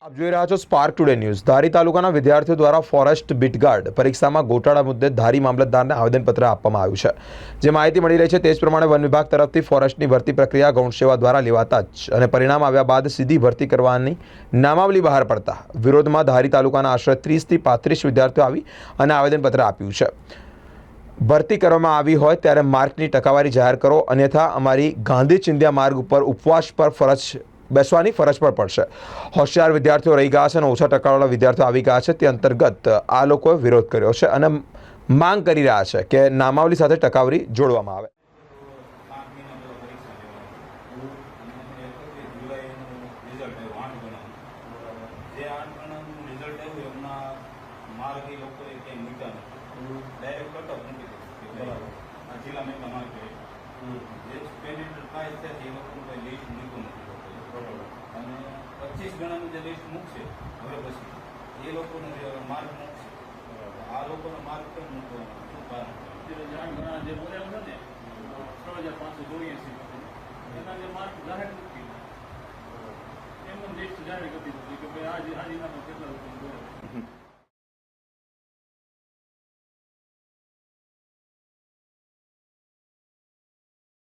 આપ જોઈ રહ્યા છો સ્પાર્ક ટુડે ન્યૂઝ। ધારી તાલુકાના વિદ્યાર્થીઓ દ્વારા ફોરેસ્ટ બીટગાર્ડ પરીક્ષામાં ગોટાળા મુદ્દે ધારી મામલતદારને આવેદનપત્ર આપવામાં આવ્યું છે। જે માહિતી મળી રહી છે તે જ પ્રમાણે વન વિભાગ તરફથી ફોરેસ્ટની ભરતી પ્રક્રિયા ગૌણ સેવા દ્વારા લેવાતા જ અને પરિણામ આવ્યા બાદ સીધી ભરતી કરવાની નામાવલી બહાર પડતા વિરોધમાં ધારી તાલુકાના આશરે 30 થી 35 વિદ્યાર્થીઓ આવી અને આવેદનપત્ર આપ્યું છે। ભરતી કરવામાં આવી હોય ત્યારે માર્કની ટકાવારી જાહેર કરો, અન્યથા અમારી ગાંધી ચિંધ્યા માર્ગ ઉપર ઉપવાસ પર બેસવાની ફરજ પર પડશે। હોશિયાર વિદ્યાર્થીઓ રહી ગયા છે અને ઓછા ટકાવાળા વિદ્યાર્થીઓ આવી ગયા છે, તે અંતર્ગત આ લોકોએ વિરોધ કર્યો છે અને માંગ કરી રહ્યા છે કે નામાવલી સાથે ટકાવારી જોડવામાં આવે। અને 25 ગણાનું જે લિસ્ટ મૂકશે હવે પછી એ લોકોનો માર્ક મૂકશે। આ લોકોનો માર્ક કેમ મૂકવાનો, શું કારણ? 8 ગણા જે બોલ્યા છે ને 3582 એના જે માર્ક જાહેર નથી એમનું લિસ્ટ જાહેર કરી દીધું કે ભાઈ આ જિલ્લામાં કેટલા લોકો બોલે।